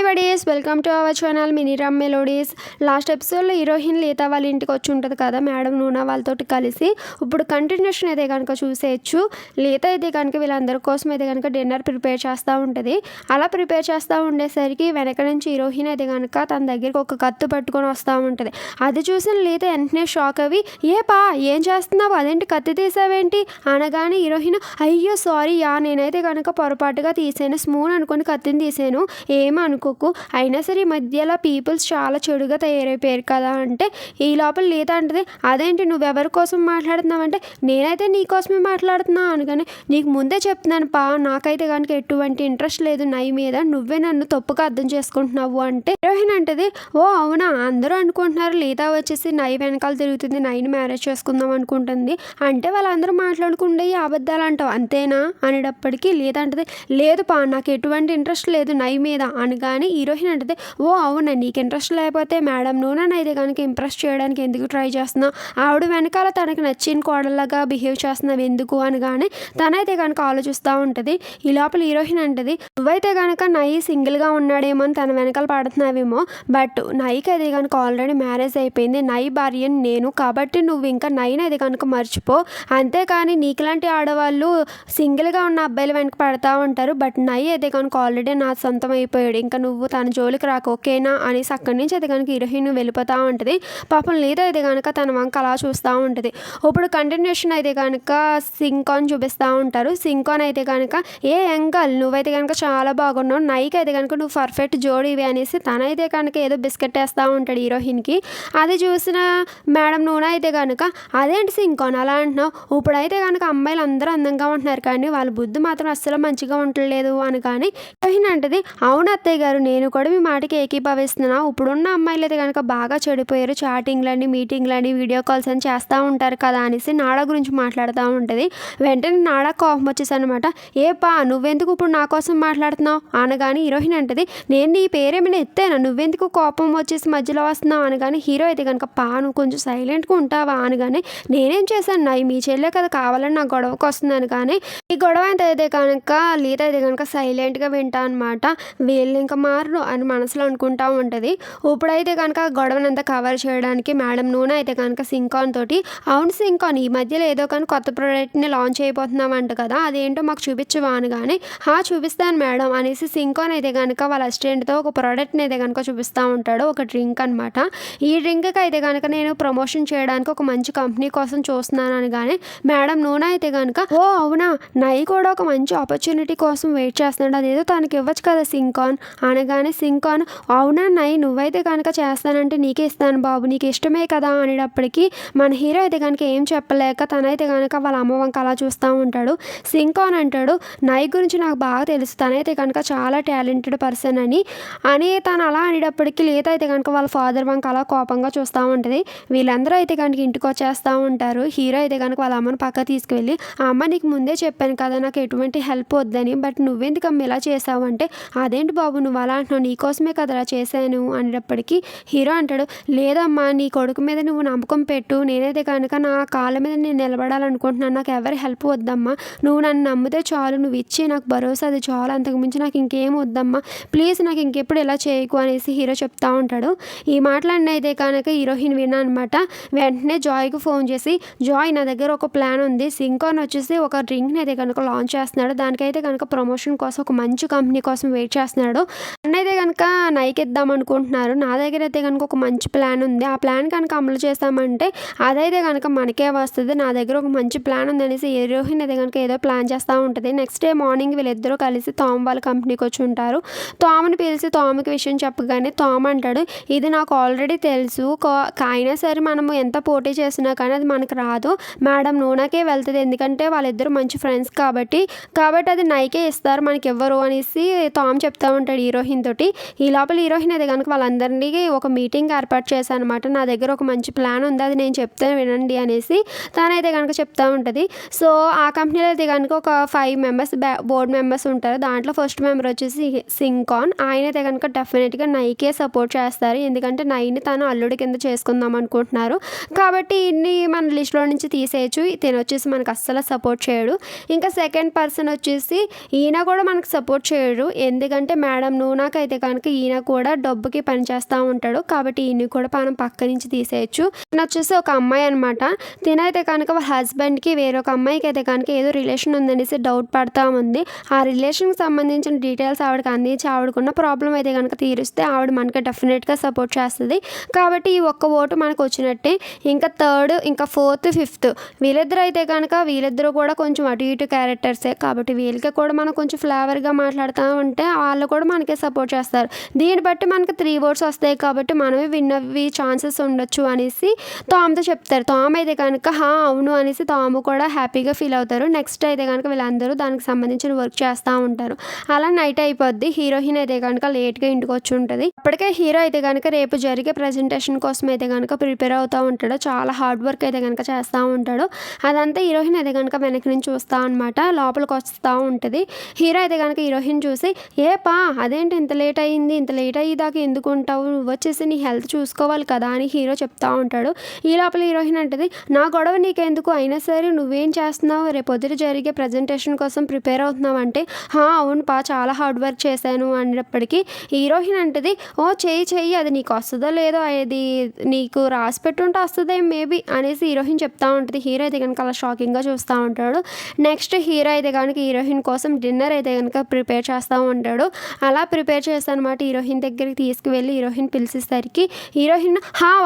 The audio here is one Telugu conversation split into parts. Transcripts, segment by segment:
Buddies welcome to our channel Miniram melodies. Last ఎపిసోడ్లో హీరోయిన్ లీతా వాళ్ళ ఇంటికి వచ్చి ఉంటుంది కదా మేడం నూనా వాళ్ళతో కలిసి. ఇప్పుడు కంటిన్యూషన్ అయితే కనుక చూసేయచ్చు. లీత అయితే కనుక వీళ్ళందరి కోసం అయితే కనుక డిన్నర్ ప్రిపేర్ చేస్తూ ఉంటుంది. అలా ప్రిపేర్ చేస్తూ ఉండేసరికి వెనక నుంచి హీరోయిన్ అయితే కనుక తన దగ్గరికి ఒక కత్తి పట్టుకొని వస్తూ ఉంటుంది. అది చూసిన లీత వెంటనే షాక్ అవి ఏం చేస్తున్నావు, అదేంటి కత్తి తీసావేంటి అనగానే హీరోయిన్ అయ్యో సారీ నేనైతే కనుక పొరపాటుగా తీసాను, స్మూన్ అనుకుని కత్తిని తీసాను, ఏమనుకోకు, అయినా సరే ఈ మధ్యలో పీపుల్స్ చాలా చెడుగా తయారైపోయారు కదా అంటే ఈ లోపల లీత అంటది అదేంటి నువ్వెవరి కోసం మాట్లాడుతున్నావంటే నేనైతే నీ కోసమే మాట్లాడుతున్నా అనగానే నీకు ముందే చెప్తున్నాను నాకైతే కనుక ఎటువంటి ఇంట్రెస్ట్ లేదు నై మీద, నువ్వే నన్ను తప్పుగా అర్థం చేసుకుంటున్నావు అంటే హీరోయిన్ అంటది ఓ అవునా, అందరూ అనుకుంటున్నారు లీత వచ్చేసి నై వెనకాల తిరుగుతుంది, నైని మ్యారేజ్ చేసుకుందాం అనుకుంటుంది అంటే వాళ్ళందరూ మాట్లాడుకుంటే అబద్ధాలు అంటావు అంతేనా అనేటప్పటికీ లీత అంటది లేదు నాకు ఎటువంటి ఇంట్రెస్ట్ లేదు నై మీద అనగానే హీరోయిన్ అంటది ఓ అవునా, నీకు ఇంట్రెస్ట్ లేకపోతే మేడం నూనెనైతే కనుక ఇంప్రెస్ చేయడానికి ఎందుకు ట్రై చేస్తున్నావు, ఆవిడ వెనకాల తనకు నచ్చిన కోడల్లాగా బిహేవ్ చేస్తున్నావు ఎందుకు అనగానే తనైతే కనుక ఆలోచిస్తూ ఉంటుంది. ఈ లోపల హీరోయిన్ అంటది నువ్వైతే కనుక నై సింగిల్గా ఉన్నాడేమో అని తన వెనకాల పడుతున్నావేమో, బట్ నైకి అయితే కనుక ఆల్రెడీ మ్యారేజ్ అయిపోయింది, నై భార్యని నేను, కాబట్టి నువ్వు ఇంకా నైని అయితే కనుక మర్చిపో, అంతేకాని నీకులాంటి ఆడవాళ్ళు సింగిల్గా ఉన్న అబ్బాయిలు వెనక పడతా ఉంటారు, బట్ నై అయితే కనుక ఆల్రెడీ నా సొంతం అయిపోయాడు, ఇంకా నువ్వు తన జోలికి రాక ఓకేనా అనేసి అక్కడి నుంచి అయితే కనుక హీరోయిన్ వెళ్ళిపోతూ ఉంటుంది. పాపం లీత అయితే కనుక తన వంక అలా చూస్తూ ఉంటుంది. ఇప్పుడు కంటిన్యూషన్ అయితే కనుక సింకాన్ చూపిస్తూ ఉంటారు. సింకాన్ అయితే కనుక ఎంగల్ నువ్వైతే కనుక చాలా బాగున్నావు, నైకి అయితే కనుక నువ్వు పర్ఫెక్ట్ జోడివి అనేసి తనైతే కనుక ఏదో బిస్కెట్ వేస్తూ ఉంటాడు హీరోయిన్కి. అది చూసిన మేడం నూనె అయితే కనుక అదేంటి సింకాన్ అలా అంటున్నావు, ఇప్పుడైతే కనుక అమ్మాయిలు అందరూ అందంగా ఉంటున్నారు కానీ వాళ్ళ బుద్ధి మాత్రం అస్సలు మంచిగా ఉండలేదు అని కానీ హీరోయిన్ అంటది అవును అత్తయ్య గారు, నేను కూడా మీ మాటకి ఏకీభవిస్తున్నా, ఇప్పుడున్న అమ్మాయిలు అయితే కనుక బాగా చెడిపోయారు, చాటింగ్లని మీటింగ్లని వీడియో కాల్స్ అని చేస్తూ ఉంటారు కదా అనేసి నాడా గురించి మాట్లాడుతూ ఉంటుంది. వెంటనే నాడా కోపం వచ్చేసి అనమాట నువ్వెందుకు ఇప్పుడు నా కోసం మాట్లాడుతున్నావు అనగానే హీరోయిన్ అంటది నేను నీ పేరేమైనా ఎత్తేనా, నువ్వెందుకు కోపం వచ్చేసి మధ్యలో వస్తున్నావు అనగానే హీరో అయితే కనుక నువ్వు కొంచెం సైలెంట్గా ఉంటావా అనగానే నేనేం చేశాను నాయి మీ చెల్లె కదా కావాలని నా గొడవకు వస్తుంది అనగానే ఈ గొడవ అయితే కనుక లీత అయితే కనుక సైలెంట్గా వింటా అనమాట. వీళ్ళు ఇంకా మారరు అని మనసులో అనుకుంటా ఉంటుంది. ఇప్పుడైతే కనుక గొడవనంతా కవర్ చేయడానికి మేడం నూనె అయితే కనుక సింకాన్ తోటి అవును సింకాన్ ఈ మధ్యలో ఏదో కానీ కొత్త ప్రోడక్ట్ని లాంచ్ అయిపోతున్నామంట కదా అదేంటో మాకు చూపించవా అనగానే చూపిస్తాను మేడం అనేసి సింకాన్ అయితే కనుక వాళ్ళ అసిస్టెంట్తో ఒక ప్రోడక్ట్ని అయితే కనుక చూపిస్తూ ఉంటాడు, ఒక డ్రింక్ అనమాట. ఈ డ్రింక్కి అయితే కనుక నేను ప్రమోషన్ చేయడానికి ఒక మంచి కంపెనీ కోసం చూస్తున్నాను అనగానే మేడం నూనె అయితే కనుక ఓ అవునా, నై కూడా ఒక మంచి ఆపర్చునిటీ కోసం వెయిట్ చేస్తున్నాడు, అదేదో తనకి ఇవ్వచ్చు కదా సింకాన్ అనగానే సింకాన్ అవునా నై నువ్వైతే కనుక చేస్తానంటే నీకే ఇస్తాను బాబు, నీకు ఇష్టమే కదా అనేటప్పటికీ మన హీరో అయితే కనుక ఏం చెప్పలేక తనైతే కనుక వాళ్ళ అమ్మ వంక అలా చూస్తూ ఉంటాడు. సింకాన్ అంటాడు నై గురించి నాకు బాగా తెలుసు, తనైతే కనుక చాలా టాలెంటెడ్ పర్సన్ అని తను అలా అనేటప్పటికీ లీత అయితే కనుక వాళ్ళ ఫాదర్ వంక అలా కోపంగా చూస్తూ ఉంటుంది. వీళ్ళందరూ అయితే కనుక ఇంటికి వచ్చేస్తూ ఉంటారు. హీరో అయితే కనుక వాళ్ళ అమ్మని పక్క తీసుకువెళ్ళి అమ్మ నీకు ముందే చెప్పాను కదా నాకు ఎటువంటి హెల్ప్ వద్దని, బట్ నువ్వెందుకు అమ్మ ఇలా చేసావు అంటే అదేంటి బాబు నువ్వు అలా అంటున్నావు, నీకోసమే కదరా చేశాను అనేటప్పటికీ హీరో అంటాడు లేదమ్మా నీ కొడుకు మీద నువ్వు నమ్మకం పెట్టు, నేనైతే కనుక నా కాళ్ళ మీద నేను నిలబడాలనుకుంటున్నాను, నాకు ఎవరి హెల్ప్ వద్దమ్మా, నువ్వు నన్ను నమ్మితే చాలు, నువ్వు ఇచ్చి నాకు భరోసా అది చాలు, అంతకుమించి నాకు ఇంకేం వద్దమ్మా, ప్లీజ్ నాకు ఇంకెప్పుడు ఇలా చేయకు అనేసి హీరో చెప్తా ఉంటాడు. ఈ మాటలన్నీ అయితే కనుక హీరోయిన్ విన్నా అనమాట. వెంటనే జాయ్కి ఫోన్ చేసి జాయ్ నా దగ్గర ఒక ప్లాన్ ఉంది, సింకాన్ వచ్చేసి ఒక డ్రింక్ని అయితే కనుక లాంచ్ చేస్తున్నాడు, దానికైతే కనుక ప్రమోషన్ కోసం ఒక మంచి కంపెనీ కోసం వెయిట్ చేస్తున్నాడు, అన్నైతే కనుక నైకి ఇద్దాం అనుకుంటున్నారు, నా దగ్గర అయితే కనుక ఒక మంచి ప్లాన్ ఉంది, ఆ ప్లాన్ కనుక అమలు చేస్తామంటే అదైతే కనుక మనకే వస్తుంది, నా దగ్గర ఒక మంచి ప్లాన్ ఉంది అనేసి హీరోయిన్ అయితే కనుక ఏదో ప్లాన్ చేస్తూ ఉంటుంది. నెక్స్ట్ డే మార్నింగ్ వీళ్ళిద్దరూ కలిసి థామ్ వాళ్ళ కంపెనీకి వచ్చి ఉంటారు. థామ్ని పిలిచి థామ్కి విషయం చెప్పగానే థామ్ అంటాడు ఇది నాకు ఆల్రెడీ తెలుసు, అయినా సరే మనము ఎంత పోటీ చేసినా కానీ అది మనకు రాదు, మేడం నూనెకే వెళ్తుంది, ఎందుకంటే వాళ్ళిద్దరు మంచి ఫ్రెండ్స్ కాబట్టి అది నైకే ఇస్తారు మనకి ఎవ్వరు అనేసి థామ్ చెప్తా ఉంటాడు హీరోయిన్ తోటి. ఈ లోపల హీరోయిన్ అయితే కనుక వాళ్ళందరినీ ఒక మీటింగ్ ఏర్పాటు చేశాను అనమాట, నా దగ్గర ఒక మంచి ప్లాన్ ఉంది అది నేను చెప్తాను వినండి అనేసి తనైతే కనుక చెప్తా ఉంటుంది. సో ఆ కంపెనీలో అయితే కనుక ఒక 5 మెంబర్స్ బోర్డ్ మెంబర్స్ ఉంటారు. దాంట్లో ఫస్ట్ మెంబర్ వచ్చేసి సింకాన్, ఆయన అయితే కనుక డెఫినెట్గా నైకే సపోర్ట్ చేస్తారు, ఎందుకంటే నైని తను అల్లుడి కింద చేసుకుందాం అనుకుంటున్నారు కాబట్టి ఇన్ని మన లిస్ట్లో నుంచి తీసేయచ్చు, తిను వచ్చేసి మనకు అస్సలు సపోర్ట్ చేయడు. ఇంకా సెకండ్ పర్సన్ వచ్చేసి ఈయన కూడా మనకు సపోర్ట్ చేయడు, ఎందుకంటే మేడం నూనాకైతే కనుక ఈయన కూడా డబ్బుకి పని చేస్తూ ఉంటాడు, కాబట్టి ఈయన కూడా మనం పక్క నుంచి తీసేయచ్చు. ఈయన వచ్చేసి ఒక అమ్మాయి అనమాట. తినైతే కనుక వాళ్ళ హస్బెండ్కి వేరొక అమ్మాయికి అయితే కనుక ఏదో రిలేషన్ ఉందనేసి డౌట్ పడతా ఉంది. ఆ రిలేషన్కి సంబంధించిన డీటెయిల్స్ ఆవిడకి అందించి ఆవిడకున్న ప్రాబ్లం అయితే కనుక తీరిస్తే ఆవిడ మనకి డెఫినెట్గా సపోర్ట్ చేస్తుంది. కాబట్టి ఈ ఒక్క ఓటు మనకు వచ్చినట్టే. ఇంకా థర్డ్, ఇంకా ఫోర్త్, ఫిఫ్త్ వీళ్ళిద్దరు అయితే కనుక వీళ్ళిద్దరూ కూడా కొంచెం అటు ఇటు క్యారెక్టర్సే, కాబట్టి వీళ్ళకి కూడా మనం కొంచెం ఫ్లేవర్గా మాట్లాడుతూ ఉంటే వాళ్ళు కూడా మనకే సపోర్ట్ చేస్తారు. దీన్ని బట్టి మనకి 3 ఓట్స్ వస్తాయి, కాబట్టి మనమే విన్ అవ్వి ఛాన్సెస్ ఉండొచ్చు అనేసి టామ్తో చెప్తారు. టామ్ అయితే కనుక అవును అనేసి టామ్ కూడా హ్యాపీగా ఫీల్ అవుతారు. నెక్స్ట్ అయితే కనుక వీళ్ళందరూ దానికి సంబంధించిన వర్క్ చేస్తూ ఉంటారు. అలా నైట్ అయిపోద్ది. హీరోయిన్ అయితే కనుక లేట్గా ఇంటికి వచ్చి ఉంటుంది. అప్పటికే హీరో అయితే కనుక రేపు జరిగే ప్రజెంటేషన్ కోసం అయితే కనుక ప్రిపేర్ అవుతూ ఉంటాడు. చాలా హార్డ్ వర్క్ అయితే కనుక చేస్తూ ఉంటాడు. అదంతా హీరోయిన్ అయితే కనుక వెనక నుంచి చూస్తూ అనమాట లోపలికి వస్తూ ఉంటుంది. హీరో అయితే కనుక హీరోయిన్ చూసి అదేంటి ఇంత లేట్ అయ్యింది, ఇంత లేట్ అయ్యేదాకా ఎందుకు ఉంటావు, నువ్వు వచ్చేసి నీ హెల్త్ చూసుకోవాలి కదా అని హీరో చెప్తా ఉంటాడు. ఈ లోపల హీరోయిన్ అంటది, నా గొడవ నీకెందుకు, అయినా సరే నువ్వేం చేస్తున్నావు, రేపొద్దుట జరిగే ప్రజెంటేషన్ కోసం ప్రిపేర్ అవుతున్నావు అంటే అవును చాలా హార్డ్ వర్క్ చేశాను అనేటప్పటికీ హీరోయిన్ అంటది, చెయ్యి అది నీకు వస్తుందో లేదో, అది నీకు రాసి పెట్టుంటే వస్తుందే మేబీ అనేసి హీరోయిన్ చెప్తా ఉంటుంది. హీరో అయితే కనుక అలా షాకింగ్గా చూస్తూ ఉంటాడు. నెక్స్ట్ హీరో అయితే కనుక హీరోయిన్ కోసం డిన్నర్ అయితే కనుక ప్రిపేర్ చేస్తూ ఉంటాడు. అలా ప్రిపేర్ చేస్తానమాట. హీరోయిన్ దగ్గరికి తీసుకువెళ్ళి హీరోయిన్ పిలిచేసరికి హీరోయిన్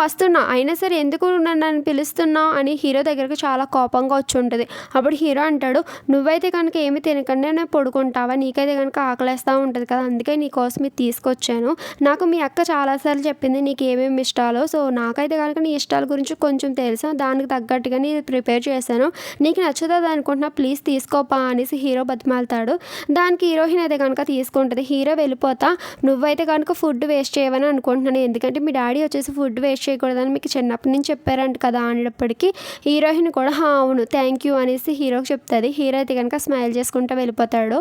వస్తున్నా, అయినా సరే ఎందుకు నన్ను పిలుస్తున్నావు అని హీరో దగ్గరికి చాలా కోపంగా వచ్చి ఉంటుంది. అప్పుడు హీరో అంటాడు, నువ్వైతే కనుక ఏమి తినకుండా నేను పడుకుంటావా, నీకైతే కనుక ఆకలేస్తూ ఉంటుంది కదా, అందుకే నీకోసం ఇది తీసుకొచ్చాను. నాకు మీ అక్క చాలాసార్లు చెప్పింది నీకు ఏమేమి ఇష్టాలో, సో నాకైతే కనుక నీ ఇష్టాల గురించి కొంచెం తెలుసు, దానికి తగ్గట్టుగా నేను ప్రిపేర్ చేశాను, నీకు నచ్చుతుంది అనుకుంటున్నా, ప్లీజ్ తీసుకోపా అనేసి హీరో బతిమాలుతాడు. దానికి హీరోయిన్ అయితే కనుక తీసుకుంటుంది. హీరో వెళ్ళిపోతా, నువ్వైతే కనుక ఫుడ్ వేస్ట్ చేయవని అనుకుంటున్నాను, ఎందుకంటే మీ డాడీ వచ్చేసి ఫుడ్ వేస్ట్ చేయకూడదని మీకు చిన్నప్పటి నుంచి చెప్పారంట కదా అనేటప్పటికీ హీరోయిన్ కూడా అవును థ్యాంక్ యూ అనేసి హీరోకి చెప్తుంది. హీరో అయితే కనుక స్మైల్ చేసుకుంటూ వెళ్ళిపోతాడు.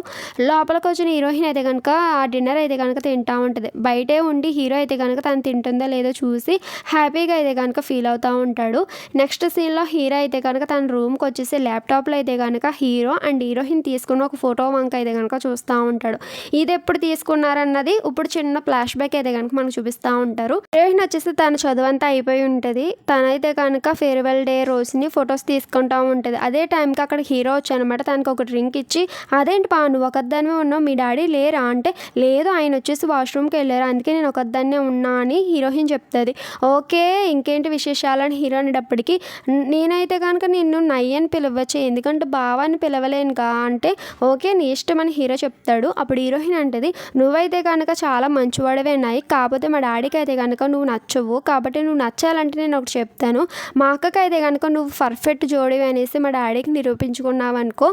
లోపలికి వచ్చిన హీరోయిన్ అయితే కనుక ఆ డిన్నర్ అయితే కనుక తింటూ ఉంటుంది. బయటే ఉండి హీరో అయితే కనుక తను తింటుందో లేదో చూసి హ్యాపీగా అయితే కనుక ఫీల్ అవుతూ ఉంటాడు. నెక్స్ట్ సీన్లో హీరో అయితే కనుక తన రూమ్కి వచ్చేసి ల్యాప్టాప్లో అయితే కనుక హీరో అండ్ హీరోయిన్ తీసుకున్న ఒక ఫోటో వంక అయితే కనుక చూస్తూ ఉంటాడు. ఇది ఎప్పుడు తీసుకున్నారన్నది ఇప్పుడు చిన్న ఫ్లాష్ బ్యాక్ అయితే కనుక మనకు చూపిస్తూ ఉంటారు. హీరోయిన్ వచ్చేసి తన చదువు అంతా అయిపోయి ఉంటుంది. తనైతే కనుక ఫేర్వెల్ డే రోజుని ఫొటోస్ తీసుకుంటూ ఉంటుంది. అదే టైంకి అక్కడ హీరో వచ్చానమాట. తనకి ఒక డ్రింక్ ఇచ్చి అదేంటి నువ్వు ఒకదాన్నే ఉన్నావు, మీ డాడీ లేరా అంటే లేదు ఆయన వచ్చేసి వాష్రూమ్కి వెళ్ళారు, అందుకే నేను ఒకదాన్నే ఉన్నా అని హీరోయిన్ చెప్తుంది. ఓకే ఇంకేంటి విశేషాలని హీరో అనేటప్పటికీ నేనైతే కనుక నిన్ను నయ్య అని పిలవచ్చు, ఎందుకంటే బావాని పిలవలేనుగా అంటే ఓకే నీ ఇష్టం అని హీరో చెప్తాడు. అప్పుడు హీరోయిన్ అంటది, నువ్వైతే కనుక చాలా మంచివాడవే నాయి, కాకపోతే మా డాడీకి అయితే కనుక నువ్వు నచ్చవు, కాబట్టి నువ్వు నచ్చాలంటే నేను ఒకటి చెప్తాను, మా అక్కకి అయితే కనుక నువ్వు పర్ఫెక్ట్ జోడివి అనేసి మా డాడీకి నిరూపించుకున్నావు అనుకో,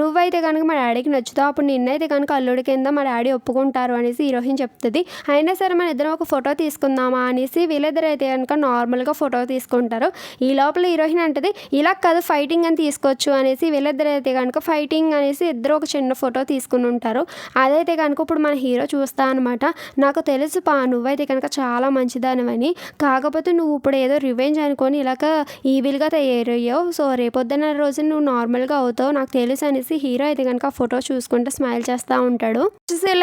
నువ్వైతే కనుక మా డాడీకి నచ్చుతావు, అప్పుడు నిన్నైతే కనుక అల్లుడి కింద మా డాడీ ఒప్పుకుంటారు అనేసి హీరోయిన్ చెప్తుంది. అయినా సరే మన ఇద్దరం ఒక ఫోటో తీసుకుందామా అనేసి వీళ్ళిద్దరు అయితే కనుక నార్మల్గా ఫోటో తీసుకుంటారు. ఈ లోపల హీరోయిన్ అంటది, ఇలా కాదు ఫైటింగ్ అని తీసుకోవచ్చు అనేసి వీళ్ళిద్దరు అయితే కనుక ఫైటింగ్ అనేసి ఇద్దరు ఒక చిన్న ఫోటో తీసుకుని ఉంటారు. అదైతే కనుక ఇప్పుడు మన హీరో చూస్తా అనమాట. నాకు తెలుసు నువ్వైతే కనుక చాలా మంచిదానివని, కాకపోతే నువ్వు ఇప్పుడు ఏదో రివెంజ్ అనుకొని ఇలాగ ఈవిల్గా తయారయ్యావు, సో రేపొద్దున రోజు నువ్వు నార్మల్గా అవుతావు నాకు తెలుసు అనేసి హీరో అయితే కనుక ఫోటో చూసుకుంటూ స్మైల్ చేస్తూ ఉంటాడు.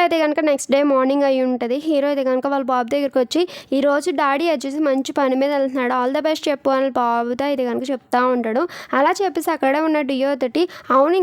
అయితే కనుక నెక్స్ట్ డే మార్నింగ్ అయ్యి ఉంటుంది. హీరో అయితే కనుక వాళ్ళ బాబు దగ్గరికి వచ్చి ఈ రోజు డాడీ వచ్చేసి మంచి పని మీద వెళ్తున్నాడు, ఆల్ ద బెస్ట్ చెప్పు అని బాబుతో అయితే కనుక చెప్తా ఉంటాడు. అలా చెప్పేసి అక్కడే ఉన్న డియో తోటి అవును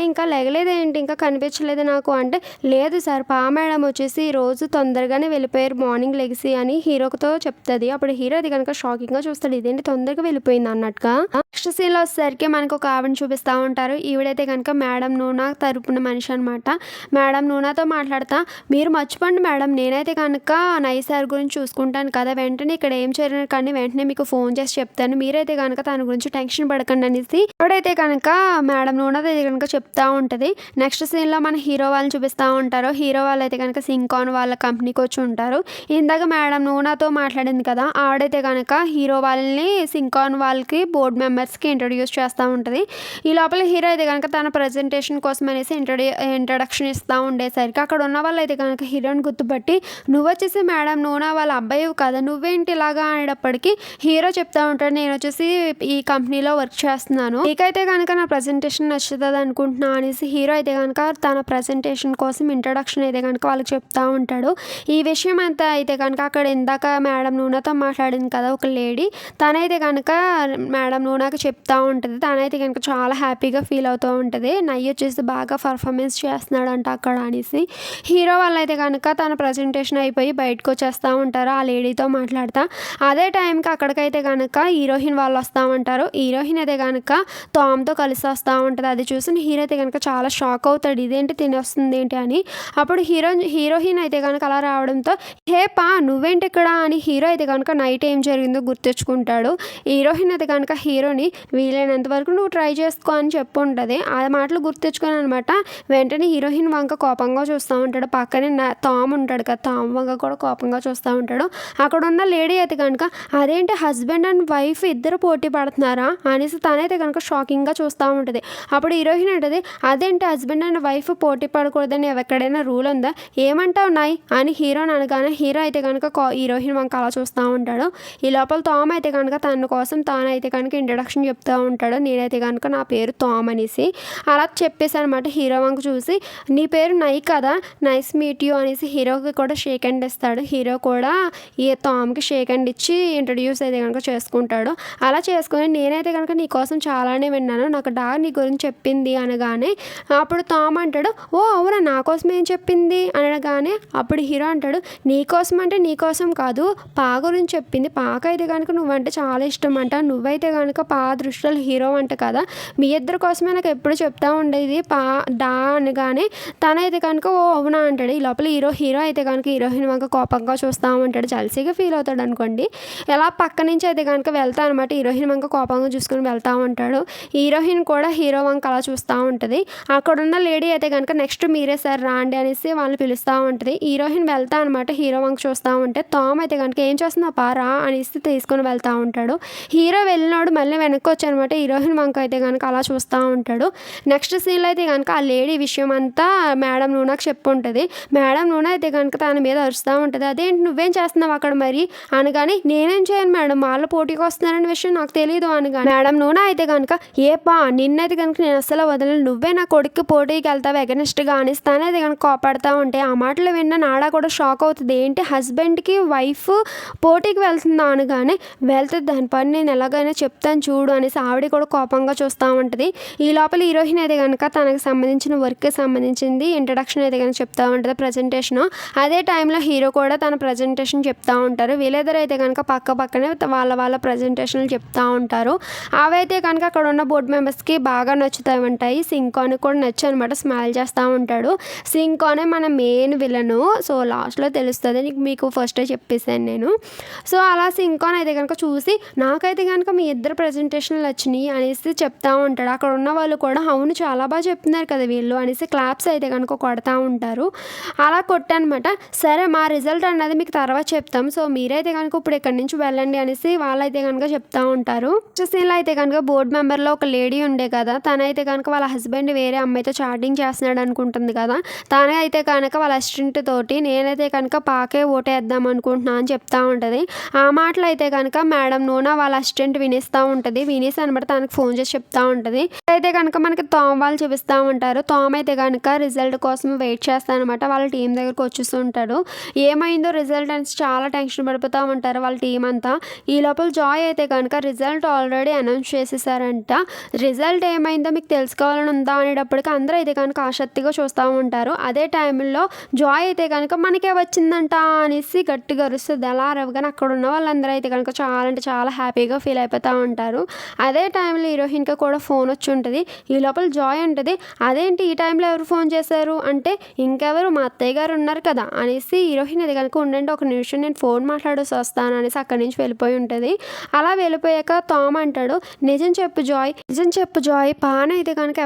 ఇంకా లెగలేదేంటి, ఇంకా కనిపించలేదు నాకు అంటే లేదు సార్ మేడం వచ్చేసి రోజు తొందరగానే వెళ్ళిపోయారు మార్నింగ్ లెగిసి అని హీరోతో చెప్తుంది. అప్పుడు హీరో అది కనుక షాకింగ్గా చూస్తాడు, ఇదేంటి తొందరగా వెళ్ళిపోయింది అన్నట్టుగా. నెక్స్ట్ సీన్లో వచ్చేసరికి మనకు ఒక ఆవిడని చూపిస్తూ ఉంటారు. ఈవిడైతే కనుక మేడం నూనా తరపున మనిషి అనమాట. మేడం నూనాతో మాట్లాడతా, మీరు మర్చిపోండి మేడం, నేనైతే కనుక నైసార్ గురించి చూసుకుంటాను కదా, వెంటనే ఇక్కడ ఏం చేయను కానీ వెంటనే మీకు ఫోన్ చేసి చెప్తాను, మీరైతే కనుక తన గురించి టెన్షన్ పడకండి అనేసి ఇప్పుడైతే కనుక మేడం నూనె కనుక చెప్తా ఉంటుంది. నెక్స్ట్ సీన్లో మన హీరో వాళ్ళని చూపిస్తూ ఉంటారు. హీరో వాళ్ళు అయితే కనుక సింకాన్ వాళ్ళ కంపెనీకి వచ్చి ఉంటారు. ఇందాక మేడం నూనాతో మాట్లాడింది కదా, ఆడైతే కనుక హీరో వాళ్ళని సింకాన్ వాళ్ళకి బోర్డ్ మెంబర్స్కి ఇంట్రడ్యూస్ చేస్తూ ఉంటుంది. ఈ లోపల హీరో అయితే కనుక తన ప్రజెంటేషన్ కోసం అనేసి ఇంట్రడక్షన్ ఇస్తూ ఉండేసరికి ఇక అక్కడ ఉన్న వాళ్ళైతే కనుక హీరోని గుర్తుపట్టి నువ్వొచ్చేసి మేడం నూనా వాళ్ళ అబ్బాయివి కదా నువ్వేంటి ఇలాగా అనేటప్పటికి హీరో చెప్తా ఉంటాడు, నేను వచ్చేసి ఈ కంపెనీలో వర్క్ చేస్తున్నాను, నీకైతే కనుక నా ప్రజెంటేషన్ నచ్చుతుంది అనుకుంటున్నా అనేసి హీరో అయితే కనుక తన ప్రజెంటేషన్ కోసం ఇంట్రడక్షన్ అయితే కనుక వాళ్ళకి చెప్తా ఉంటాడు. ఈ విషయం అంతా అయితే కనుక అక్కడ ఇందాక మేడం నూనాతో మాట్లాడింది కదా ఒక లేడీ, తనైతే కనుక మేడం నూనాకి చెప్తా ఉంటుంది. తనైతే కనుక చాలా హ్యాపీగా ఫీల్ అవుతూ ఉంటుంది. నయ్యి వచ్చేసి బాగా పర్ఫార్మెన్స్ చేస్తున్నాడంట అక్కడ అనేసి. హీరో వాళ్ళైతే కనుక తన ప్రజెంటేషన్ అయిపోయి బయటకు వచ్చేస్తూ ఉంటారు ఆ లేడీతో మాట్లాడతా. అదే టైంకి అక్కడికైతే కనుక హీరోయిన్ వాళ్ళు వస్తూ ఉంటారు. హీరోయిన్ అయితే కనుక టామ్తో కలిసి వస్తూ ఉంటుంది. అది చూసిన హీరో అయితే కనుక చాలా షాక్ అవుతాడు, ఇదేంటి తినేస్తుంది ఏంటి అని. అప్పుడు హీరోయిన్ అయితే కనుక అలా రావడంతో హే పా నువ్వేంటి ఇక్కడ అని హీరో అయితే కనుక నైట్ ఏం జరిగిందో గుర్తెచ్చుకుంటాడు. హీరోయిన్ అయితే కనుక హీరోని వీలైనంత వరకు నువ్వు ట్రై చేసుకో అని చెప్పు ఉంటుంది. ఆ మాటలు గుర్తెచ్చుకొని అనమాట వెంటనే హీరోయిన్ వంక కోపంగా చూస్తూ ఉంటాడు. పక్కనే టామ్ ఉంటాడు కదా, టామ్ వంక కూడా కోపంగా చూస్తూ ఉంటాడు. అక్కడ ఉన్న లేడీ అయితే కనుక అదేంటి హస్బెండ్ అండ్ వైఫ్ ఇద్దరు పోటీ పడుతున్నారా అనేసి తనైతే కనుక షాకింగ్గా చూస్తూ ఉంటుంది. అప్పుడు హీరోయిన్ అంటది, అదేంటి హస్బెండ్ అండ్ వైఫ్ పోటీ పడకూడదని ఎక్కడైనా రూల్ ఉందా, ఏమంటావు నాయ్ అని హీరోని అనగానే హీరో అయితే కనుక హీరోయిన్ వంక అలా చూస్తూ ఉంటాడు. ఈ లోపల టామ్ అయితే కనుక తన కోసం తానైతే కనుక ఇంట్రడక్షన్ చెప్తూ ఉంటాడు. నేనైతే కనుక నా పేరు టామ్ అనేసి అలా చెప్పేసి అనమాట. హీరో వంక చూసి నీ పేరు నై కదా, నైస్ మీట్ యూ అనేసి హీరోకి కూడా షేక్ హ్యాండ్ ఇస్తాడు. హీరో కూడా ఈ టామ్కి షేక్ హ్యాండ్ ఇచ్చి ఇంట్రడ్యూస్ అయితే కనుక చేసుకుంటాడు. అలా చేసుకొని నేనైతే కనుక నీ కోసం చాలానే విన్నాను, నాకు డాగ్ నీ గురించి చెప్పింది అనగానే అప్పుడు టామ్ అంటాడు, ఓ అవునా నా కోసం ఏం చెప్పింది అనగానే అప్పుడు హీరో అంటాడు, నీకోసం అంటే నీకోసం కాదు పా గురించి చెప్పింది, పాకైతే కనుక నువ్వంటే చాలా ఇష్టం అంట, నువ్వైతే కనుక పా దృష్టిలో హీరో అంట కదా, మీ ఇద్దరి కోసమే నాకు ఎప్పుడు చెప్తా ఉండేది పా డా అనగానే తనైతే కనుక ఓ అవునా అంటాడు. ఈ లోపల హీరో అయితే కనుక హీరోయిన్ వంక కోపంగా చూస్తూ ఉంటాడు, జల్సీగా ఫీల్ అవుతాడు అనుకోండి. ఎలా పక్క నుంచి అయితే కనుక వెళ్తా అనమాట, హీరోయిన్ వంక కోపంగా చూసుకొని వెళ్తూ ఉంటాడు. హీరోయిన్ కూడా హీరో వంక అలా చూస్తూ ఉంటుంది. అక్కడున్న లేడీ అయితే కనుక నెక్స్ట్ మీరే సార్ రాండి అనేసి వాళ్ళని పిలుస్తూ ఉంటుంది. హీరోయిన్ వెళ్తా అనమాట, హీరో వంక చూస్తూ ఉంటే టామ్ అయితే కనుక ఏం చేస్తున్నా పారా అనేసి తీసుకొని వెళ్తూ ఉంటాడు. హీరో వెళ్ళినాడు మళ్ళీ వెనక్కి వచ్చానమాట, హీరోయిన్ వంక అయితే కనుక అలా చూస్తూ ఉంటాడు. నెక్స్ట్ సీన్లో అయితే కనుక ఆ లేడీ విషయం అంతా మేడం నూనాకు చెప్పు ఉంటుంది. మేడం నూనా అయితే కనుక తన మీద అరుస్తూ ఉంటుంది, అదేంటి నువ్వేం చేస్తున్నావు అక్కడ మరి అనగానే నేనేం చేయను మేడం వాళ్ళు పోటీకి వస్తున్నారనే విషయం నాకు తెలియదు అనగా మేడం నూనా అయితే కనుక ఏ పా నిన్నైతే కనుక నేను అసలు వదలను, నువ్వే నా కొడుకు పోటీకి వెళ్తావు ఎగనెస్ట్గా అనేసి తనైతే కనుక కోపడతా ఉంటే ఆ మాటలు విన్న నాడా కూడా షాక్ అవుతుంది, ఏంటి హస్బెండ్కి వైఫ్ పోటీకి వెళ్తుందా అనగానే వెళ్తుంది, దాని పని నేను ఎలాగైనా చెప్తాను చూడు అనేసి ఆవిడ కూడా కోపంగా చూస్తూ ఉంటుంది. ఈ లోపల హీరోయిన్ అయితే కనుక తనకు సంబంధించిన వర్క్కి సంబంధించింది ఇంట్రడక్షన్ అయితే కనుక చెప్తూ ఉంటుంది ప్రజెంటేషన్. అదే టైంలో హీరో కూడా తన ప్రజెంటేషన్ చెప్తూ ఉంటారు. వీళ్ళిద్దరు అయితే కనుక పక్కనే వాళ్ళ ప్రజెంటేషన్లు చెప్తూ ఉంటారు. అవైతే కనుక అక్కడ ఉన్న బోర్డు మెంబర్స్కి బాగా నచ్చుతాయి ఉంటాయి. సింకాన్ కూడా నచ్చు అనమాట, స్మైల్ చేస్తూ ఉంటాడు. సింకానే మన మెయిన్ విలను, సో లాస్ట్లో తెలుస్తుంది, మీకు ఫస్టే చెప్పేశాను నేను. సో అలా సింకాన్ అయితే కనుక చూసి నాకైతే కనుక మీ ఇద్దరు ప్రజెంటేషన్లు వచ్చినాయి అనేసి చెప్తా ఉంటాడు. అక్కడ ఉన్న వాళ్ళు కూడా అవును చాలా బాగా చెప్తున్నారు కదా వీళ్ళు అనేసి క్లాప్స్ అయితే కనుక కొడతా ఉంటారు. అలా కొట్టనమాట. సరే మా రిజల్ట్ అన్నది మీకు తర్వాత చెప్తాం, సో మీరైతే కనుక ఇప్పుడు ఇక్కడి నుంచి వెళ్ళండి అనేసి వాళ్ళైతే కనుక చెప్తా ఉంటారు. సీన్లో అయితే కనుక బోర్డు మెంబర్లో ఒక లేడీ ఉండే కదా, తనైతే కనుక వాళ్ళ హస్బెండ్ వేరే అమ్మాయితో చాటింగ్ చేస్తున్నాడు అనుకుంటుంది కదా, తనే అయితే కనుక వాళ్ళ అసిస్టెంట్ తోటి నేనైతే కనుక పాకే ఓటేద్దాం అనుకుంటున్నా అని చెప్తా ఉంటుంది. ఆ మాటలు అయితే కనుక మేడం నూనా వాళ్ళ అసిస్టెంట్ వినిస్తూ ఉంటుంది. వినేసి అనమాట తనకు ఫోన్ చేసి చెప్తా ఉంటుంది. అయితే కనుక మనకి టామ్ వాళ్ళు చూపిస్తూ ఉంటారు. టామ్ అయితే కనుక రిజల్ట్ కోసం వెయిట్ చేస్తానమాట, వాళ్ళ టీం దగ్గరకు వచ్చేస్తుంటాడు. ఏమైందో రిజల్ట్ అని చాలా టెన్షన్ పడిపోతూ ఉంటారు వాళ్ళ టీం అంతా. ఈ లోపల జాయ్ అయితే కనుక రిజల్ట్ ఆల్రెడీ అనౌన్స్ చేసేసారంట, రిజల్ట్ ఏమైందో మీకు తెలుసుకోవాలని ఉందా అనేటప్పటికి అందరూ అయితే కనుక ఆసక్తిగా చూస్తూ ఉంటారు. అదే టైంలో జాయ్ అయితే కనుక మనకే వచ్చిందంట అనేసి గట్టిగా అరుస్తుంది. అలా అరవగానే అక్కడ ఉన్న వాళ్ళందరూ అయితే కనుక చాలా అంటే చాలా హ్యాపీగా ఫీల్ అయిపోతూ ఉంటారు. అదే టైంలో హీరోయిన్కి కూడా ఫోన్ వచ్చి ఉంటుంది. ఈ లోపల జాయ్ ఉంటుంది, అదేంటి ఈ టైంలో ఎవరు ఫోన్ చేశారు అంటే ఇంకెవరు మా అత్తయ్య గారు ఉన్నారు కదా అనేసి హీరోయిన్ అది కనుక ఉండండి ఒక నిమిషం నేను ఫోన్ మాట్లాడేసి వస్తాను అనేసి అక్కడి నుంచి వెళ్ళిపోయి ఉంటుంది. అలా వెళ్ళిపోయాక టామ్ అంటాడు, నిజం చెప్పు జాయ్ పాన అయితే కనుక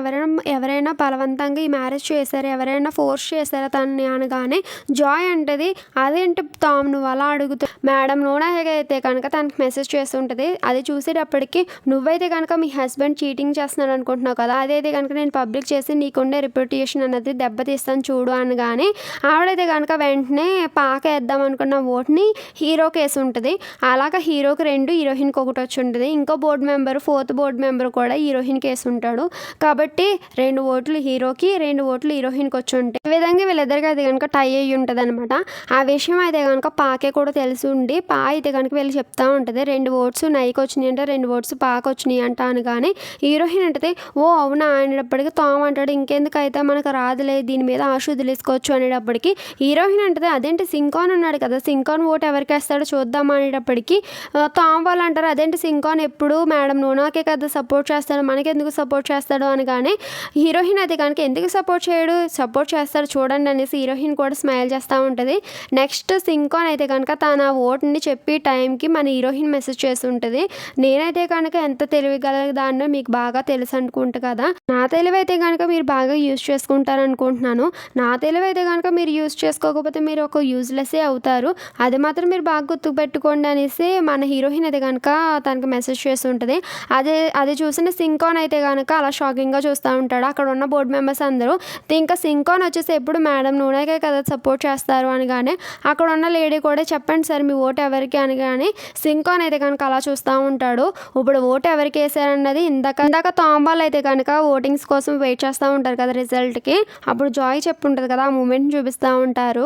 ఎవరైనా బలవంతంగా ఈ మ్యారేజ్ చేశారు, ఎవరైనా ఫోర్స్ చేశారా తనని అనగానే జాయ్ అంటది, అదేంటి టామ్ నువ్వు అలా అడుగుతూ మేడం నూనా అయితే కనుక తనకి మెసేజ్ చేస్తుంటుంది. అది చూసేటప్పటికి నువ్వైతే కనుక మీ హస్బెండ్ చీటింగ్ చేస్తున్నాడు అనుకుంటున్నావు కదా, అదైతే కనుక నేను పబ్లిక్ చేసి నీకుండే రిప్యుటేషన్ అన్నది దెబ్బతీస్తాను చేస్తాను చూడు అనగానే ఆవిడైతే కనుక వెంటనే పాకేద్దాం అనుకున్న ఓట్ని హీరోకి వేసి ఉంటుంది. అలాగా హీరోకి 2, హీరోయిన్కి 1 వచ్చి ఉంటుంది. ఇంకో board member, 4th board member కూడా హీరోయిన్కి వేసి ఉంటాడు. కాబట్టి 2 ఓట్లు హీరోకి, 2 ఓట్లు హీరోయిన్కి వచ్చి ఉంటాయి. ఈ విధంగా వీళ్ళిద్దరికి అయితే కనుక టై అయ్యి ఉంటుంది అనమాట. ఆ విషయం అయితే కనుక పాకే కూడా తెలిసి ఉండి అయితే కనుక వీళ్ళు చెప్తా ఉంటుంది 2 ఓట్స్ నైకి వచ్చినాయి అంటే 2 ఓట్స్ పాకి వచ్చినాయి అంట అనగానే హీరోయిన్ అంటే ఓ అవునా అనేటప్పటికి టామ్ అంటాడు ఇంకెందుకు అయితే మనకు రాదులే దీని మీద ఆశ వదిలేసుకోవచ్చు అనేటప్పటికి హీరోయిన్ అంటే అదేంటి సింకాన్ ఉన్నాడు కదా, సింకాన్ ఓటు ఎవరికి వేస్తాడో చూద్దాం అనేటప్పటికి టామ్ వాళ్ళు అంటారు అదేంటి సింకాన్ ఎప్పుడు మేడం నూనాకే కదా సపోర్ట్ చేస్తాడు మనకెందుకు సపోర్ట్ చేస్తాడు అనగానే హీరోయిన్ అయితే కనుక ఎందుకు సపోర్ట్ చేస్తాడు చూడండి అనేసి హీరోయిన్ కూడా స్మైల్ చేస్తూ ఉంటుంది. నెక్స్ట్ సింకాన్ అయితే కనుక తన ఓటుని చెప్పి టైంకి మన హీరోయిన్ మెసేజ్ చేసి ఉంటుంది. నేనైతే కనుక ఎంత తెలివిగలదాన్నో మీకు బాగా తెలుసు అనుకుంటా కదా, నా తెలివి అయితే కనుక మీరు బాగా యూజ్ చేసుకుంటారనుకుంటున్నాను. నా తెలివి అయితే కనుక మీరు యూజ్ చేసుకోకపోతే మీరు ఒక యూజ్లెస్సే అవుతారు, అది మాత్రం మీరు బాగా గుర్తుపెట్టుకోండి అనేసి మన హీరోయిన్ అయితే కనుక తనకి మెసేజ్ చేసి ఉంటుంది. అది చూసిన సింకాన్ అయితే కనుక అలా షాకింగ్గా చూస్తూ ఉంటాడు. అక్కడ ఉన్న బోర్డు మెంబర్స్ అందరూ ఇంకా సింకాన్ వచ్చేసి ఎప్పుడు మేడం నూనెకే కదా సపోర్ట్ చేస్తారు అనగానే అక్కడ ఉన్న లేడీ కూడా చెప్పండి సార్ మీ ఓటు ఎవరికి అనగానే సింకాన్ అయితే కనుక అలా చూస్తూ ఉంటాడు. ఇప్పుడు ఓటు ఎవరికి వేసారన్నది ఇందాక టామ్ వాళ్ళు అయితే కనుక ఓటింగ్స్ కోసం వెయిట్ చేస్తూ ఉంటారు కదా రిజల్ట్కి, అప్పుడు జాయ్ చెప్పుంటుంది కదా ఆ మూమెంట్ చూపిస్తూ ఉంటారు.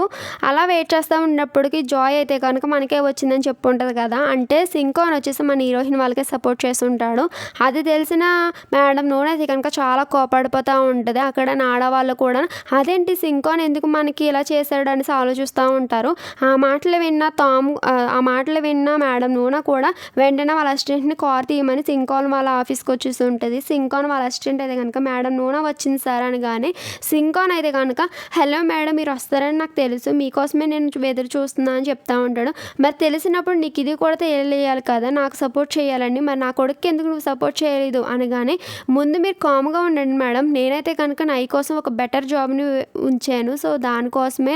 అలా వెయిట్ చేస్తూ ఉన్నప్పటికీ జాయ్ అయితే కనుక మనకే వచ్చిందని చెప్పుంటుంది కదా, అంటే సింకాన్ వచ్చేసి మన హీరోయిన్ వాళ్ళకే సపోర్ట్ చేసి ఉంటాడు. అది తెలిసిన మేడం నూనె అయితే కనుక చాలా కోపడిపోతూ ఉంటుంది. అక్కడ ఆడవాళ్ళు కూడా అదేంటి సింకాన్ ఎందుకు మనకి ఇలా చేశాడు అనేసి ఆలోచిస్తూ ఉంటారు. ఆ మాటలు విన్న మేడం నూనె కూడా వెంటనే వాళ్ళ అసిస్టెంట్ని కార్ తీయమని సింకాన్ వాళ్ళ ఆఫీస్కి వచ్చేసి ఉంటుంది. సింకాన్ వాళ్ళ అసిస్టెంట్ అయితే కనుక మేడం నూనె వచ్చింది సార్ అనగానే సింకాన్ అయితే కనుక హలో మేడం మీరు వస్తారని నాకు తెలుసు, మీకోసమే నేను ఎదురు చూస్తున్నా అని చెప్తా ఉంటాడు. మరి తెలిసినప్పుడు నీకు ఇది కూడా తెలియాలి కదా, నాకు సపోర్ట్ చేయాలండి, మరి నా కొడుకు ఎందుకు నువ్వు సపోర్ట్ చేయలేదు అనగానే ముందు మీరు కామ్గా ఉండండి మేడం, నేనైతే కనుక నై కోసం ఒక బెటర్ జాబ్ని ఉంచాను, సో దానికోసమే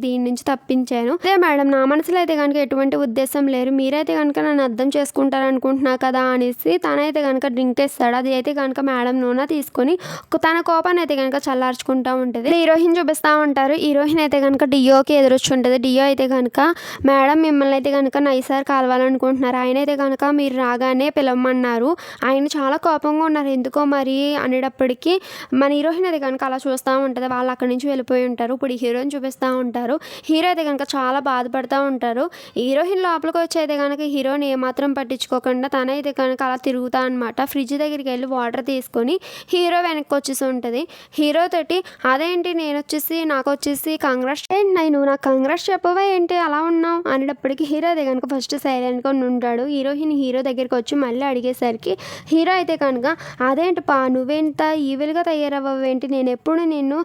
దీని నుంచి తప్పించాను. అదే మేడం నా మనసులో అయితే కనుక ఎటువంటి ఉద్దేశం లేదు, మీరైతే కనుక నన్ను అర్థం చేసుకుంటారనుకుంటున్నా కదా అనేసి తనైతే కనుక డ్రింక్ ఇస్తాడు. అది అయితే కనుక మేడం నూనె తీసుకొని తన కోపాన్ని అయితే కనుక చల్లార్చుకుంటూ ఉంటుంది. హీరోయిన్ చూపిస్తూ ఉంటారు. హీరోయిన్ అయితే కనుక డియోకి ఎదురొచ్చుంటుంది. డియో అయితే కనుక మేడం మిమ్మల్ని అయితే కనుక నైసార్ కలవాలనుకుంటున్నారు, ఆయన అయితే కనుక మీరు రాగానే పిలవమన్నారు, ఆయన చాలా కోపంగా ఉన్నారు ఎందుకో మరి అనేటప్పటికీ మన హీరోయిన్ అయితే కనుక అలా చూస్తూ ఉంటుంది. వాళ్ళు అక్కడి నుంచి వెళ్ళిపోయి ఉంటారు. ఇప్పుడు హీరోయిన్ చూపిస్తూ ఉంటారు. హీరో అయితే కనుక చాలా బాధపడుతూ ఉంటారు. హీరోయిన్ లోపలికి వచ్చి అయితే కనుక హీరోని ఏమాత్రం పట్టించుకోకుండా తనైతే కనుక అలా తిరుగుతా అనమాట. ఫ్రిడ్జ్ దగ్గరికి వెళ్ళి వాటర్ తీసుకొని హీరో వెనక్కి వచ్చేసి ఉంటుంది. హీరో తోటి అదేంటి నాకు వచ్చేసి కంగ్రాట్స్ ఏంటి నువ్వు నాకు కంగ్రాట్స్ చెప్పవా ఏంటి అలా ఉన్నావు అనేటప్పటికి హీరో అయితే కనుక ఫస్ట్ సైలెంట్గా ఉంటాడు. హీరోయిన్ హీరో దగ్గరికి వచ్చి మళ్ళీ అడిగేసరికి హీరో అయితే కనుక అదేంటి నువ్వేంత ఈవిల్గా తయారవ్వేంటి, నేను ఎప్పుడు నిన్ను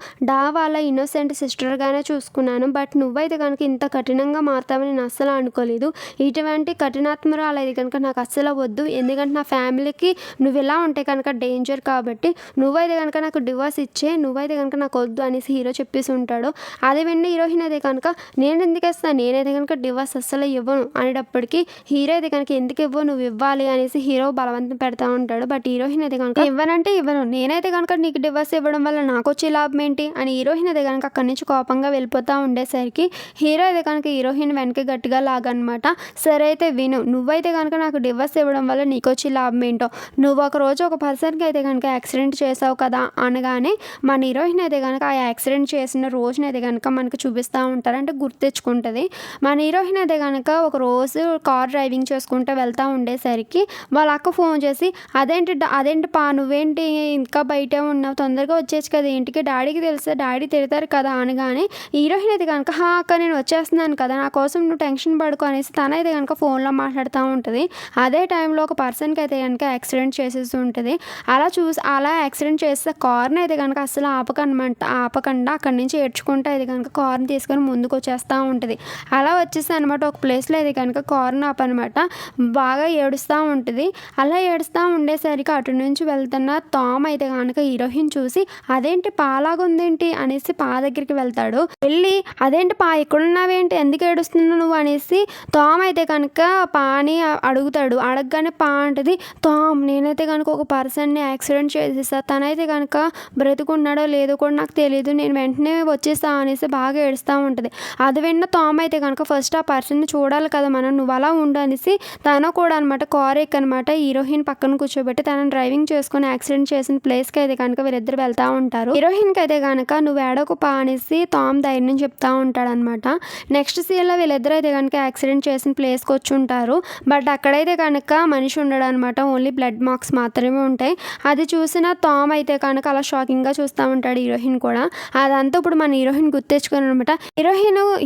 వాళ్ళ ఇన్నోసెంట్ సిస్టర్గానే చూసుకున్నాను, బట్ నువ్వైతే కనుక ఇంత కఠినంగా మారుతావని నేను అస్సలు అనుకోలేదు, ఇటువంటి కఠినాత్మరాలు అయితే కనుక నాకు అస్సలు వద్దు, ఎందుకంటే నా ఫ్యామిలీకి నువ్వు ఇలా ఉంటే కనుక డేంజర్, కాబట్టి నువ్వైతే కనుక నాకు డివోర్స్ ఇచ్చే, నువ్వైతే కనుక నాకు వద్దు అనేసి హీరో చెప్పేసి ఉంటాడు. అది విన్న హీరోయిన్ అయితే కనుక నేను ఎందుకు ఇస్తాను, నేనైతే కనుక డివోర్స్ అస్సలు ఇవ్వను అనేటప్పటికీ హీరో అయితే కనుక ఎందుకు ఇవ్వవు నువ్వు ఇవ్వాలి అనేసి హీరో బలవంతం పెడతా ఉంటాడు. బట్ హీరోయిన్ అయితే కనుక ఇవ్వనంటే ఇవ్వను, నేనైతే కనుక నీకు డివోర్స్ ఇవ్వడం వల్ల నాకు వచ్చే లాభం ఏంటి అని హీరోయిన్ అయితే కనుక అక్కడి నుంచి కోపంగా వెళ్ళిపోతూ ఉండేసరికి హీరో అయితే కనుక హీరోయిన్ వెనక్కి గట్టిగా లాగనమాట. సరే అయితే విను, నువ్వైతే కనుక నాకు డివోర్స్ ఇవ్వడం వల్ల నీకు వచ్చే లాభం ఏంటో, నువ్వు ఒక రోజు ఒక పర్సన్కి అయితే కనుక యాక్సిడెంట్ చేసావు కదా అనగానే మన హీరోయిన్ అయితే కనుక ఆ యాక్సిడెంట్ చేసిన రోజునైతే కనుక మనకు చూపిస్తూ ఉంటారు, అంటే గుర్తు తెచ్చుకుంటుంది. మన హీరోయిన్ అయితే కనుక ఒక రోజు కార్ డ్రైవింగ్ చేసుకుంటూ వెళ్తూ ఉండేసరికి వాళ్ళ అక్క ఫోన్ చేసి అదేంటి నువ్వేంటి ఇంకా బయటే ఉన్నావు, తొందరగా వచ్చేసి కదా ఇంటికి, డాడీకి తెలిస్తే డాడీ తిడతారు కదా అనగానే హీరోయిన్ అయితే కనుక అక్క నేను వచ్చేస్తున్నాను కదా, నా కోసం నువ్వు టెన్షన్ పడుకో అనేసి తనైతే కనుక ఫోన్లో మాట్లాడుతూ ఉంటుంది. అదే టైంలో ఒక పర్సన్కి అయితే కనుక యాక్సిడెంట్ చేసేసి ఉంటుంది. అలా యాక్సిడెంట్ చేస్తే కార్ని అయితే కనుక అసలు ఆపకుండా అక్కడి నుంచి ఏడ్చుకుంటూ అయితే కనుక కార్ని తీసుకొని ముందుకు వచ్చేస్తూ ఉంటుంది. అలా వచ్చేసి అనమాట ఒక ప్లేస్లో అయితే కనుక కార్ని ఆపనమాట బాగా ఏడుస్తూ ఉంటుంది. అలా ఏడుస్తూ ఉండేసరికి అటు నుంచి వెళ్తున్న టామ్ అయితే కనుక హీరోయిన్ చూసి అదేంటి పాలాగుందేంటి అనేసి దగ్గరికి వెళ్తాడు. వెళ్ళి అదేంటి ఎక్కడున్నావేంటి ఎందుకు ఏడుస్తున్నావు నువ్వు అనేసి టామ్ అయితే కనుక పాని అడుగుతాడు. అడగగానే అంటది నేనైతే కనుక ఒక పర్సన్ని యాక్సిడెంట్ చేసేసా, తనైతే కనుక బ్రతుకున్నాడో లేదో కూడా నాకు తెలియదు తెలీదు, నేను వెంటనే వచ్చేసా అనేసి బాగా ఏడుస్తూ ఉంటుంది. అది విన్న టామ్ అయితే కనుక ఫస్ట్ ఆ పర్సన్‌ని చూడాలి కదా మనం, నువ్వు అలా ఉండు అనేసి తను కూడా అనమాట కార్ ఎక్కనమాట హీరోయిన్ పక్కన కూర్చోబెట్టి తనని డ్రైవింగ్ చేసుకొని యాక్సిడెంట్ చేసిన ప్లేస్‌కి అయితే కనుక వీళ్ళిద్దరు వెళ్తా ఉంటారు. హీరోయిన్‌కి అయితే కనుక నువ్వు ఏడవకు పా అనేసి టామ్ ధైర్యం చెప్తా ఉంటాడనమాట. నెక్స్ట్ సీన్‌లో వీళ్ళిద్దరూ అయితే కనుక యాక్సిడెంట్ చేసిన ప్లేస్‌కి వచ్చి ఉంటారు. బట్ అక్కడైతే కనుక మనిషి ఉండడనమాట, ఓన్లీ బ్లడ్ మార్క్స్ మాత్రమే ఉంటాయి. అది చూసిన టామ్ అయితే కనుక అలా షాకింగ్‌గా చూస్తూ ఉంటాడు, హీరోయిన్ కూడా. అదంతా ఇప్పుడు మన హీరోయిన్ గుర్తెచ్చుకొని అనమాట.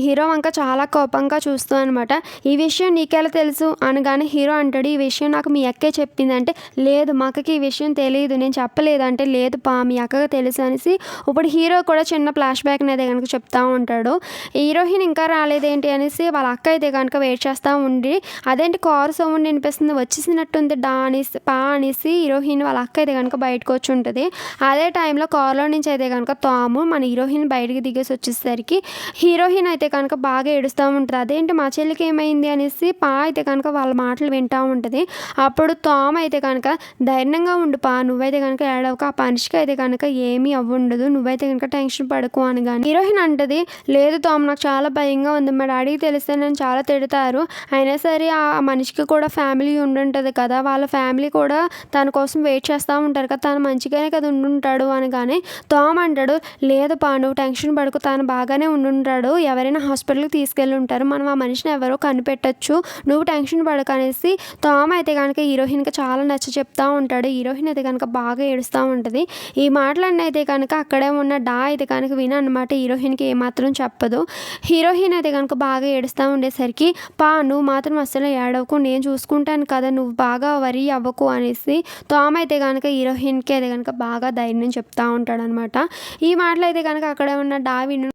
హీరో వంక చాలా కోపంగా చూస్తూ అనమాట, ఈ విషయం నీకెలా తెలుసు అనగానే హీరో అంటాడు, ఈ విషయం నాకు మీ అక్కే చెప్పింది అంటే, లేదు మా అక్కకి ఈ విషయం తెలియదు నేను చెప్పలేదు అంటే, లేదు పా మీ అక్కకి తెలుసు అనేసి ఇప్పుడు హీరో కూడా చిన్న ఫ్లాష్ బ్యాక్ని అయితే కనుక చెప్తా ఉంటాడు. హీరోయిన్ ఇంకా రాలేదేంటి అనేసి వాళ్ళ అక్క అయితే కనుక వెయిట్ చేస్తూ ఉండి, అదేంటి కారు సౌండ్ వినిపిస్తుంది వచ్చేసినట్టుంది డా అనేసి పా అనేసి హీరోయిన్ వాళ్ళ అక్క అయితే కనుక బయటకు వచ్చి ఉంటుంది. అదే టైంలో కారులో నుంచి అయితే కనుక తాము మన హీరోయిన్ బయటకు దిగేసి వచ్చేసరికి హీరోయిన్ అయితే కనుక బాగా ఏడుస్తూ ఉంటుంది. అదేంటి మా చెల్లికి ఏమైంది అనేసి పా అయితే కనుక వాళ్ళ మాటలు వింటూ ఉంటుంది. అప్పుడు టామ్ అయితే కనుక ధైర్యంగా ఉండు పా, నువ్వైతే కనుక ఏడవక, ఆ మనిషికి అయితే కనుక ఏమీ అవ్వుండదు, నువ్వైతే కనుక టెన్షన్ పడుకో అనగానే హీరోయిన్ అంటది, లేదు టామ్ నాకు చాలా భయంగా ఉంది, మా డాడీకి తెలిస్తే నన్ను చాలా తిడతారు, అయినా సరే ఆ మనిషికి కూడా ఫ్యామిలీ ఉండుంటుంది కదా, వాళ్ళ ఫ్యామిలీ కూడా తన కోసం వెయిట్ చేస్తూ ఉంటారు కదా, తను మంచిగానే కదా ఉండుంటాడు అనగానే టామ్ అంటాడు, లేదు పా నువ్వు టెన్షన్ పడుకో, తను బాగానే ఉండుంటాడు, ఎవరైనా హాస్పిటల్కి తీసుకెళ్ళి ఉంటారు, మనం ఆ మనిషిని ఎవరో కనిపెట్టచ్చు, నువ్వు టెన్షన్ పడక అనేసి టామ్ అయితే కనుక హీరోయిన్కి చాలా నచ్చ చెప్తా ఉంటాడు. హీరోయిన్ అయితే కనుక బాగా ఏడుస్తూ ఉంటుంది. ఈ మాటలన్నీ అయితే కనుక అక్కడే ఉన్న డా అయితే కనుక విని అనమాట, హీరోయిన్కి ఏమాత్రం చెప్పదు. హీరోయిన్ అయితే కనుక బాగా ఏడుస్తూ ఉండేసరికి పా నువ్వు మాత్రం అస్సలు ఏడవకు, నేను చూసుకుంటాను కదా, నువ్వు బాగా వరీ అవ్వకు అనేసి టామ్ అయితే కనుక హీరోయిన్కి అయితే కనుక బాగా ధైర్యం చెప్తా ఉంటాడనమాట. ఈ మాటలు అయితే కనుక అక్కడే ఉన్న డా విని